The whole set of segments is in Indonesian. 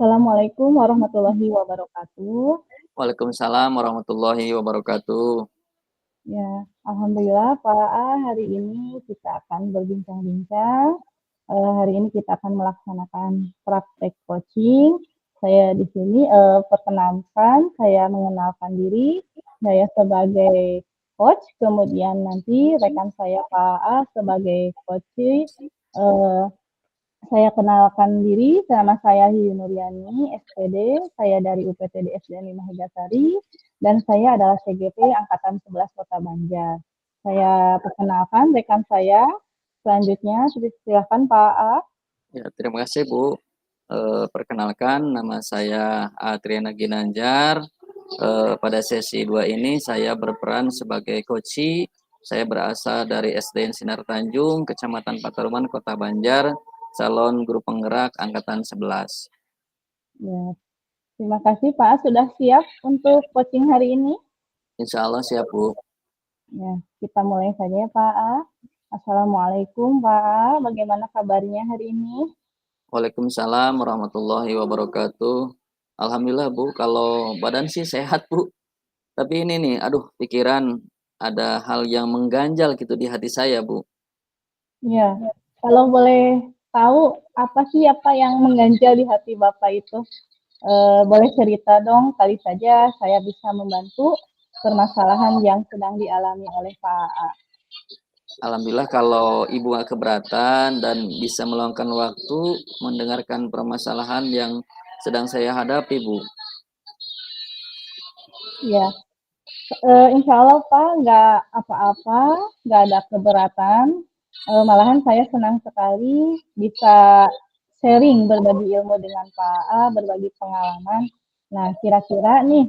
Assalamualaikum warahmatullahi wabarakatuh. Waalaikumsalam warahmatullahi wabarakatuh. Ya, alhamdulillah Pak A, hari ini kita akan berbincang-bincang. Hari ini kita akan melaksanakan praktek coaching. Saya di sini perkenalkan, saya mengenalkan diri. Saya sebagai coach, kemudian nanti rekan saya Pak A sebagai coach. Eh, Saya kenalkan diri, nama saya Hiyu Nuriani, SPD, saya dari UPTD SDN 5 Hegasari, dan saya adalah CGP Angkatan 11 Kota Banjar. Saya perkenalkan rekan saya, selanjutnya silakan Pak A. Ya, terima kasih Bu. Perkenalkan nama saya Adriana Ginanjar. Pada sesi 2 ini saya berperan sebagai coachi. Saya berasal dari SDN Sinar Tanjung, Kecamatan Pataruman, Kota Banjar, calon guru penggerak angkatan 11. Ya, terima kasih Pak A, sudah siap untuk coaching hari ini? Insya Allah siap Bu. Ya, kita mulai saja ya Pak A. Assalamualaikum Pak A, bagaimana kabarnya hari ini? Waalaikumsalam warahmatullahi wabarakatuh. Alhamdulillah Bu, kalau badan sih sehat Bu. Tapi ini nih, aduh pikiran ada hal yang mengganjal gitu di hati saya, Bu. Ya, kalau boleh tahu apa yang mengganjal di hati Bapak itu? Boleh cerita dong, kali saja saya bisa membantu permasalahan yang sedang dialami oleh Pak A. Alhamdulillah kalau Ibu gak keberatan dan bisa meluangkan waktu mendengarkan permasalahan yang sedang saya hadapi, Bu. Ya, insya Allah Pak nggak apa-apa, nggak ada keberatan. Malahan saya senang sekali bisa sharing berbagi ilmu dengan Pak A, berbagi pengalaman. Nah, kira-kira nih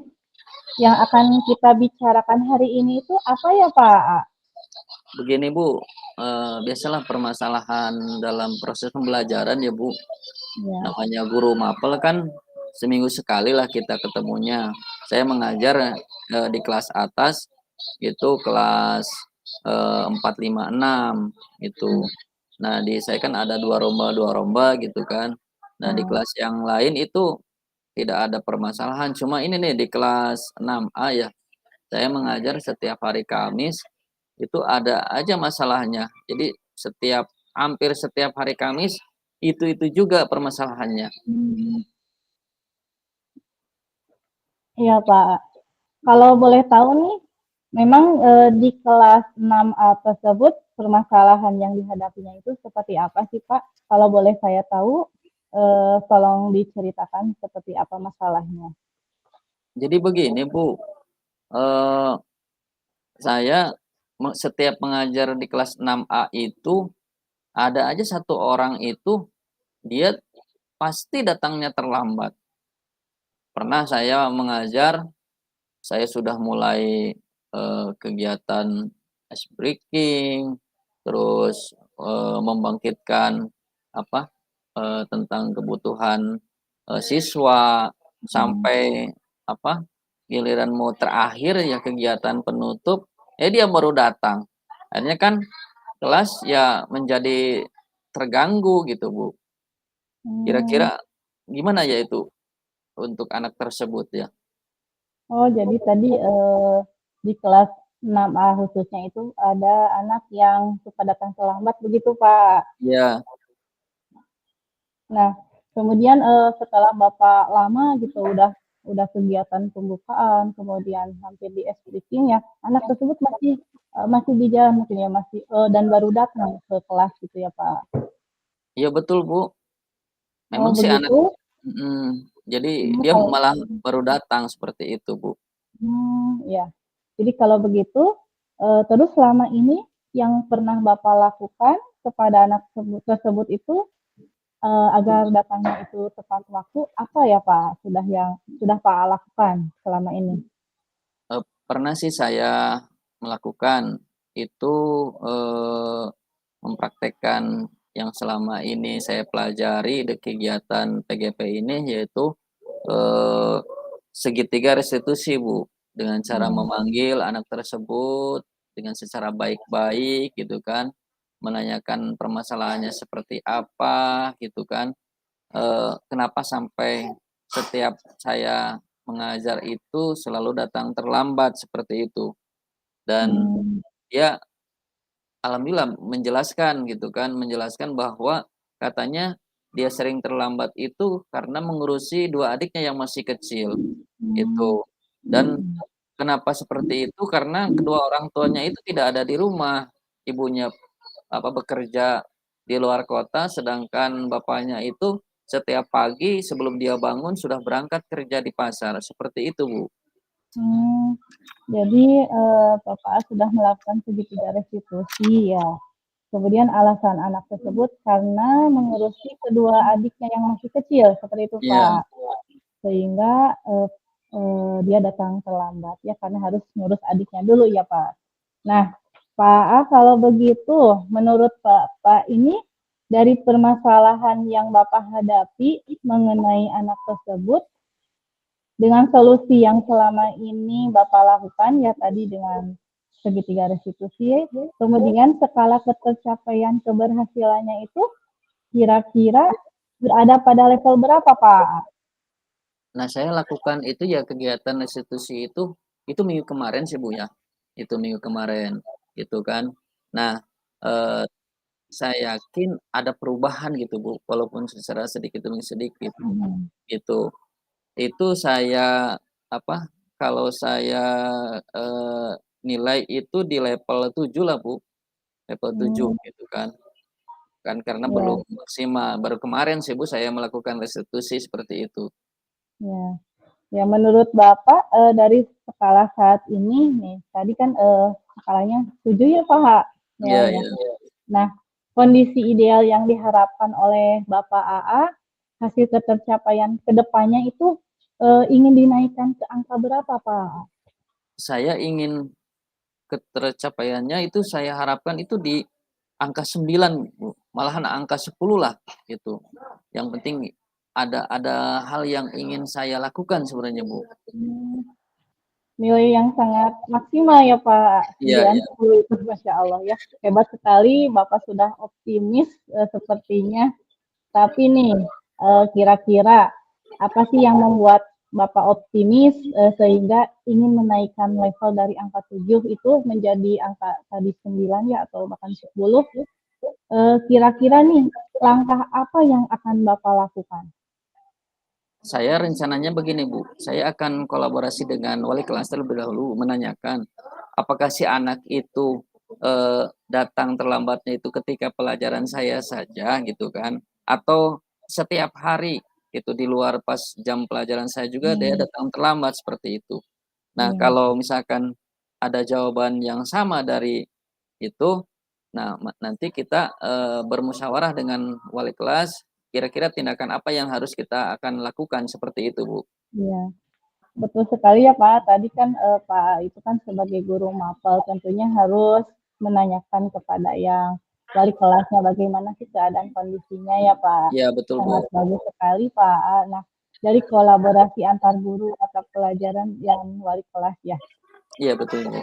yang akan kita bicarakan hari ini itu apa ya Pak A? Begini, Bu, biasalah permasalahan dalam proses pembelajaran ya, Bu. Ya. Namanya guru mapel kan seminggu sekali lah kita ketemunya. Saya mengajar di kelas atas, itu kelas 4, 5, 6 gitu. Nah, di saya kan ada dua romba gitu kan. Nah, di Oh, kelas yang lain itu tidak ada permasalahan. Cuma ini nih di kelas 6A ya, saya mengajar setiap hari Kamis, itu ada aja masalahnya. Jadi hampir setiap hari Kamis itu juga permasalahannya. hmm, iya Pak. Kalau boleh tahu nih, memang di kelas 6A tersebut permasalahan yang dihadapinya itu seperti apa sih Pak? Kalau boleh saya tahu, tolong diceritakan seperti apa masalahnya. Jadi begini Bu, eh, saya setiap mengajar di kelas 6A itu ada aja satu orang itu dia pasti datangnya terlambat. Pernah saya mengajar, saya sudah mulai kegiatan ice breaking, terus membangkitkan apa tentang kebutuhan siswa Hmm. sampai apa giliran mau terakhir ya kegiatan penutup, dia baru datang. Akhirnya kan kelas ya menjadi terganggu gitu Bu. Hmm. Kira-kira gimana ya itu untuk anak tersebut ya? Oh, jadi tadi di kelas 6A khususnya itu ada anak yang suka datang terlambat begitu Pak. Ya, Nah, kemudian setelah Bapak lama gitu udah kegiatan pembukaan, kemudian hampir di briefing ya, anak tersebut masih di jalan mungkin ya masih dan baru datang ke kelas gitu ya Pak. iya betul Bu. Oh Memang si anak begitu. jadi dia Kalau malah baru datang seperti itu Bu. ya. Jadi kalau begitu terus selama ini yang pernah Bapak lakukan kepada anak tersebut itu agar datangnya itu tepat waktu, apa ya Pak sudah Pak lakukan selama ini? Pernah sih saya melakukan itu, eee, mempraktekkan yang selama ini saya pelajari di kegiatan PGP ini yaitu, eee, segitiga restitusi Bu, dengan cara Iya. memanggil anak tersebut dengan secara baik-baik gitu kan, menanyakan permasalahannya seperti apa gitu kan, kenapa sampai setiap saya mengajar itu selalu datang terlambat seperti itu. Dan Mmm. dia alhamdulillah menjelaskan gitu kan, menjelaskan bahwa katanya dia sering terlambat itu karena mengurusi 2 adiknya yang masih kecil, Mmm. gitu. Dan kenapa seperti itu, karena kedua orang tuanya itu tidak ada di rumah. Ibunya, bekerja di luar kota, sedangkan bapaknya itu setiap pagi sebelum dia bangun sudah berangkat kerja di pasar, seperti itu, Bu. Mmm, jadi, Bapak sudah melakukan segitiga restitusi ya. Kemudian alasan anak tersebut karena mengurusi kedua adiknya yang masih kecil, seperti itu, Iya. Pak. Sehingga, dia datang terlambat ya karena harus ngurus adiknya dulu ya, Pak. Nah, Pak A, kalau begitu menurut Bapak ini dari permasalahan yang Bapak hadapi mengenai anak tersebut dengan solusi yang selama ini Bapak lakukan, ya tadi dengan segitiga restitusi, kemudian skala ketercapaian keberhasilannya itu kira-kira berada pada level berapa, Pak? Nah, saya lakukan itu ya kegiatan restitusi itu minggu kemarin sih, Bu, ya. Itu minggu kemarin, gitu kan. Nah, eee, saya yakin ada perubahan gitu, Bu, walaupun secara sedikit demi sedikit, Mhm. gitu. Itu saya, apa, kalau saya, eee, nilai itu di level 7 lah, Bu, level 7 Mmm, gitu kan. Kan karena iya, belum maksimal, baru kemarin sih, Bu, saya melakukan restitusi seperti itu. iya. Ya menurut Bapak, dari skala saat ini nih, tadi kan, skalanya 7 ya, Pak, Iya nilainya. iya. Nah, kondisi ideal yang diharapkan oleh Bapak AA, hasil ketercapaian ke depannya itu, ingin dinaikkan ke angka berapa, Pak? Saya ingin ketercapaiannya itu saya harapkan itu di angka 9 Bu, malahan angka 10 lah gitu. Yang penting ada hal yang ingin saya lakukan sebenarnya, Bu. Mmm, nilai yang sangat maksimal ya, Pak, Iya 9, iya. 10 itu, Masya Allah ya. Hebat sekali Bapak sudah optimis, sepertinya. Tapi nih, kira-kira apa sih yang membuat Bapak optimis, sehingga ingin menaikkan level dari angka 7 itu menjadi angka tadi 9 ya atau bahkan 10, kira-kira nih langkah apa yang akan Bapak lakukan? Saya rencananya begini, Bu, saya akan kolaborasi dengan wali kelas terlebih dahulu menanyakan, apakah si anak itu, datang terlambatnya itu ketika pelajaran saya saja gitu kan, atau setiap hari gitu di luar pas jam pelajaran saya juga dia Mmm, datang terlambat seperti itu. Nah, iya, kalau misalkan ada jawaban yang sama dari itu, nah nanti kita, bermusyawarah dengan wali kelas, kira-kira tindakan apa yang harus kita akan lakukan, seperti itu, Bu. iya. Betul sekali ya, Pak. Tadi kan, Pak itu kan sebagai guru mapel tentunya harus menanyakan kepada yang wali kelasnya bagaimana sih keadaan kondisinya ya, Pak. Iya, betul, Bu. Sangat bagus sekali, Pak. Nah, dari kolaborasi antar guru atau pelajaran yang wali kelas ya. Iya, betul, Bu.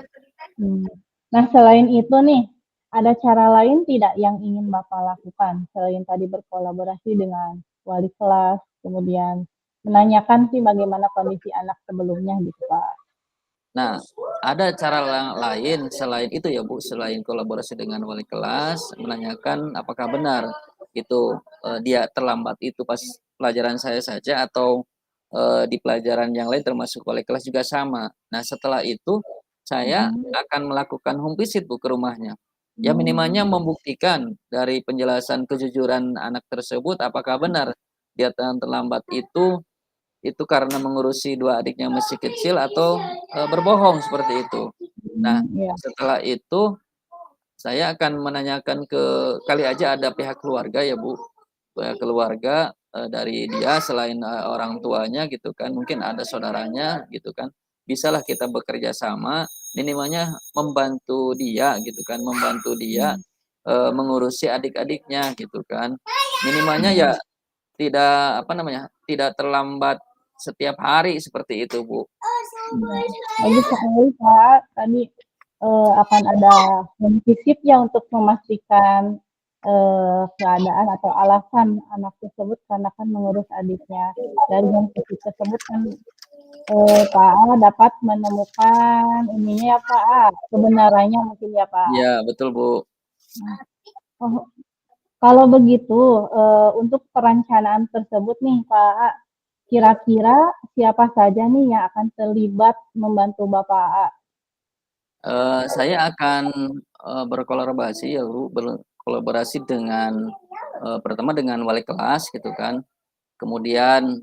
Mmm. Nah, selain itu nih, ada cara lain tidak yang ingin Bapak lakukan selain tadi berkolaborasi dengan wali kelas, kemudian menanyakan sih bagaimana kondisi anak sebelumnya gitu, Pak? Nah, ada cara lain selain itu ya, Bu, selain kolaborasi dengan wali kelas, menanyakan apakah benar itu, dia terlambat itu pas pelajaran saya saja atau, di pelajaran yang lain termasuk wali kelas juga sama. Nah, setelah itu saya Mhm. akan melakukan home visit, Bu, ke rumahnya. Ya minimalnya Mmm, membuktikan dari penjelasan kejujuran anak tersebut apakah benar dia terlambat itu karena mengurusi 2 adiknya masih kecil atau, berbohong seperti itu. Nah, iya, setelah itu saya akan menanyakan kali aja ada pihak keluarga ya, Bu, pihak keluarga, dari dia selain, orang tuanya gitu kan, mungkin ada saudaranya gitu kan. Bisalah kita bekerja sama, minimalnya membantu dia gitu kan, membantu dia, mmm, mengurusi adik-adiknya gitu kan. Minimalnya ya iya, tidak, apa namanya, tidak terlambat setiap hari seperti itu, Bu. iya. Bagus sekali, Pak. Tadi, akan ada home visit ya untuk memastikan keadaan atau alasan anak tersebut karena kan mengurus adiknya. Dari yang tersebut kan Pak A dapat menemukan ininya ya Pak A, kebenarannya mungkin ya Pak A. Iya, betul, Bu. Oh, kalau begitu, untuk perencanaan tersebut nih Pak A, kira-kira siapa saja nih yang akan terlibat membantu Bapak A? Saya akan, berkolaborasi ya, Bu, berkolaborasi dengan, pertama dengan wali kelas gitu kan, kemudian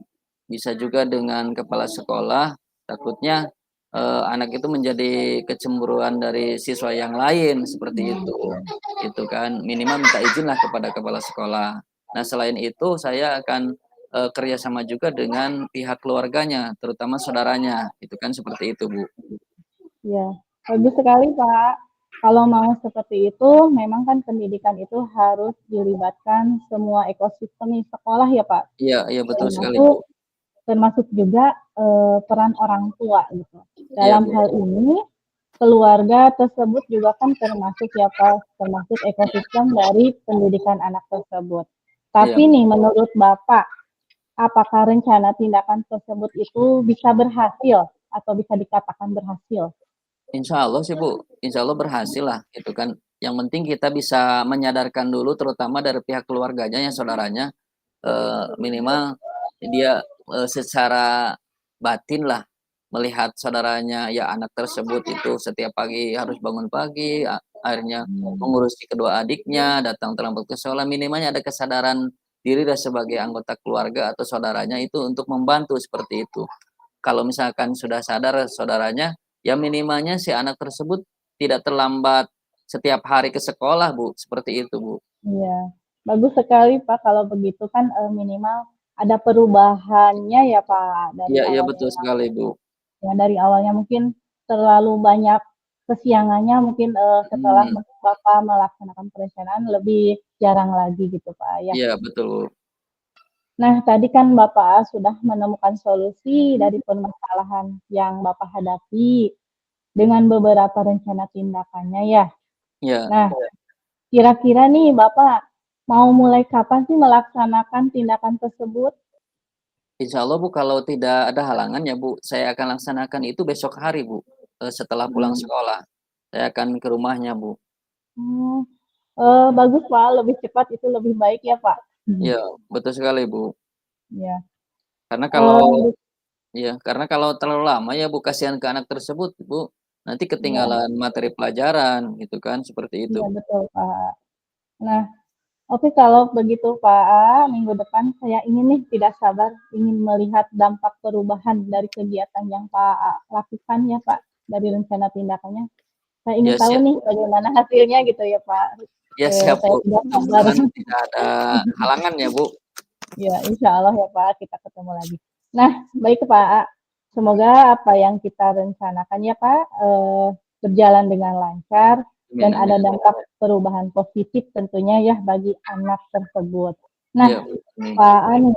bisa juga dengan kepala sekolah, takutnya, anak itu menjadi kecemburuan dari siswa yang lain, seperti itu, gitu kan. Minimal minta izin lah kepada kepala sekolah. Nah, selain itu saya akan, kerjasama juga dengan pihak keluarganya, terutama saudaranya, itu kan seperti itu, Bu. Ya, bagus sekali Pak. Kalau mau seperti itu, memang kan pendidikan itu harus dilibatkan semua ekosistem di sekolah ya Pak. Iya iya, betul sekali, Bu. Termasuk termasuk juga peran orang tua gitu. Iya, Dalam Bu. hal ini, keluarga tersebut juga kan termasuk ya Pak, termasuk ekosistem dari pendidikan anak tersebut. Iya. Tapi nih, menurut Bapak, apakah rencana tindakan tersebut itu bisa berhasil atau bisa dikatakan berhasil? Insya Allah sih, Bu, insya Allah berhasil lah gitu kan. Yang penting kita bisa menyadarkan dulu terutama dari pihak keluarganya ya, saudaranya, minimal dia, secara batin lah melihat saudaranya, ya anak tersebut itu setiap pagi harus bangun pagi, akhirnya mengurusi kedua adiknya, datang terlambat ke sekolah, minimalnya ada kesadaran diri dan sebagai anggota keluarga atau saudaranya itu untuk membantu seperti itu. Kalau misalkan sudah sadar saudaranya, ya minimalnya si anak tersebut tidak terlambat setiap hari ke sekolah, Bu, seperti itu, Bu. Iya, bagus sekali Pak kalau begitu kan, minimal ada perubahannya ya Pak, Iya iya, betul sekali, Bu. dari awalnya mungkin terlalu banyak kesiangannya mungkin, setelah Mhm, Bapak melaksanakan perencanaan lebih jarang lagi gitu Pak ya. iya betul, Bu. Nah tadi kan Bapak sudah menemukan solusi dari permasalahan yang Bapak hadapi dengan beberapa rencana tindakannya ya. Iya, Nah, kira-kira nih Bapak mau mulai kapan sih melaksanakan tindakan tersebut? insya Allah, Bu, kalau tidak ada halangan ya, Bu, saya akan laksanakan itu besok hari, Bu, setelah pulang Mmm, sekolah. Saya akan ke rumahnya, Bu. oh, bagus Pak, lebih cepat itu lebih baik ya Pak? Iya, betul sekali, Bu. Iya, Karena kalau eee, iya, karena kalau terlalu lama ya, Bu, kasihan ke anak tersebut, Bu, nanti iya ketinggalan materi pelajaran gitu kan, seperti itu. iya betul Pak. Nah, oke kalau begitu Pak, minggu depan saya ingin nih tidak sabar ingin melihat dampak perubahan dari kegiatan yang Pak lakukan ya Pak, dari rencana tindakannya. Saya ingin Ya tahu siap nih bagaimana hasilnya gitu ya Pak, ya siap, saya Bu. tidak sabar. Mudah-mudahan tidak ada halangan ya, Bu. Ya, insya Allah ya Pak, kita ketemu lagi. Nah, baik Pak, semoga apa yang kita rencanakan ya Pak, berjalan dengan lancar dan Amin ada amin. dampak perubahan positif tentunya ya bagi anak tersebut. Iya, Nah, Bu, amin. Pak Ani,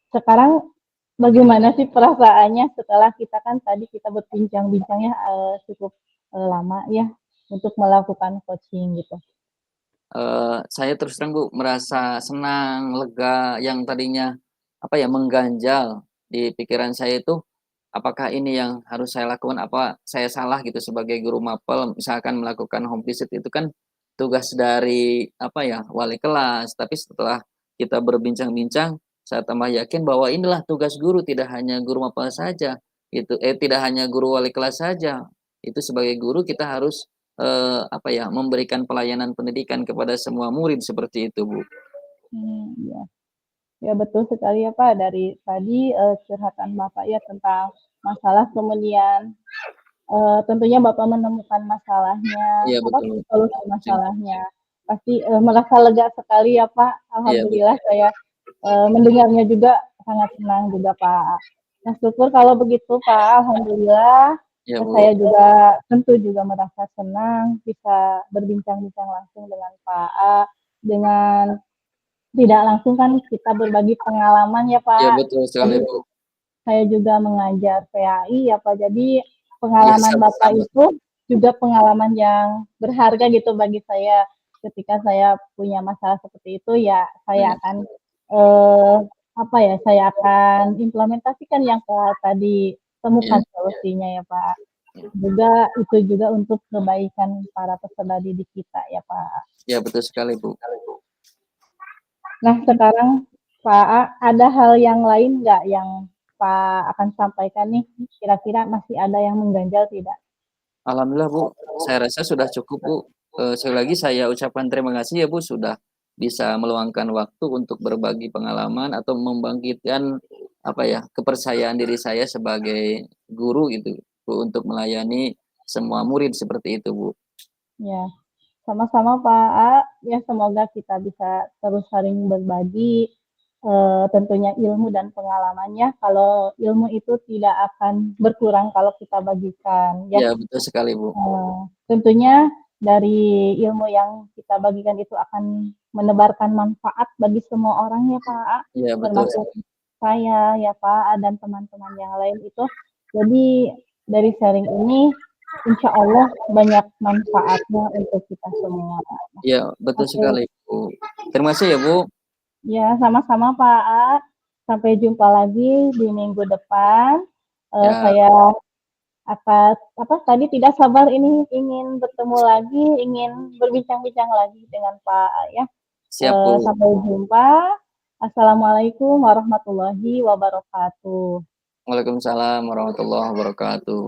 sekarang bagaimana sih perasaannya setelah kita kan tadi kita berbincang-bincang ya cukup lama ya untuk melakukan coaching gitu. Saya terus terang, Bu, merasa senang, lega, yang tadinya, apa ya, mengganjal di pikiran saya itu, apakah ini yang harus saya lakukan, apa saya salah gitu sebagai guru mapel, misalkan melakukan home visit itu kan tugas dari, apa ya, wali kelas. Tapi setelah kita berbincang-bincang, saya tambah yakin bahwa inilah tugas guru, tidak hanya guru mapel saja, tidak hanya guru wali kelas saja. Itu sebagai guru kita harus apa ya, memberikan pelayanan pendidikan kepada semua murid seperti itu, Bu. Iya. Ya betul sekali ya Pak, dari tadi, curhatan Bapak ya tentang masalah kemudian, tentunya Bapak menemukan masalahnya, Iya apa, betul, solusi cing masalahnya. Pasti, merasa lega sekali ya Pak, iya alhamdulillah saya, mendengarnya juga sangat senang juga Pak. Nah syukur kalau begitu Pak, alhamdulillah, iya, Bu. saya juga tentu juga merasa senang bisa berbincang-bincang langsung dengan Pak A, dengan tidak langsung kan kita berbagi pengalaman ya Iya Pak. betul sekali, Jadi Bu. saya juga mengajar PAI ya Pak. Jadi Iya pengalaman Bapak sama-sama. itu juga pengalaman yang berharga gitu bagi saya. ketika saya punya masalah seperti itu ya saya Iya. akan saya akan implementasikan yang Kak tadi Iya. temukan solusinya ya Pak. Iya. Juga itu juga untuk kebaikan para peserta didik kita ya Pak. Iya, betul sekali, Bu. Nah sekarang Pak, ada hal yang lain nggak yang Pak akan sampaikan nih? Kira-kira masih ada yang mengganjal tidak? Alhamdulillah, Bu, saya rasa sudah cukup, Bu. Sekali lagi saya ucapkan terima kasih ya, Bu, sudah bisa meluangkan waktu untuk berbagi pengalaman atau membangkitkan, apa ya, kepercayaan diri saya sebagai guru gitu, Bu, untuk melayani semua murid seperti itu, Bu. Ya, sama-sama Pak. Ya semoga kita bisa terus saling berbagi, tentunya ilmu dan pengalamannya. Kalau ilmu itu tidak akan berkurang kalau kita bagikan ya. Iya, betul sekali, Bu. Tentunya dari ilmu yang kita bagikan itu akan menebarkan manfaat bagi semua orang ya Pak, Iya, betul termasuk sekali. saya ya Pak, dan teman-teman yang lain itu. Jadi dari sharing ini insya Allah banyak manfaatnya untuk kita semua. Iya, betul Oke, sekali, Bu. Terima kasih ya, Bu. ya sama-sama Pak. Sampai jumpa lagi di minggu depan. Ya, Saya tadi tidak sabar ini ingin bertemu lagi, ingin berbincang-bincang lagi dengan Pak ya. siap, Bu. Sampai jumpa. Assalamualaikum warahmatullahi wabarakatuh. Waalaikumsalam warahmatullahi wabarakatuh.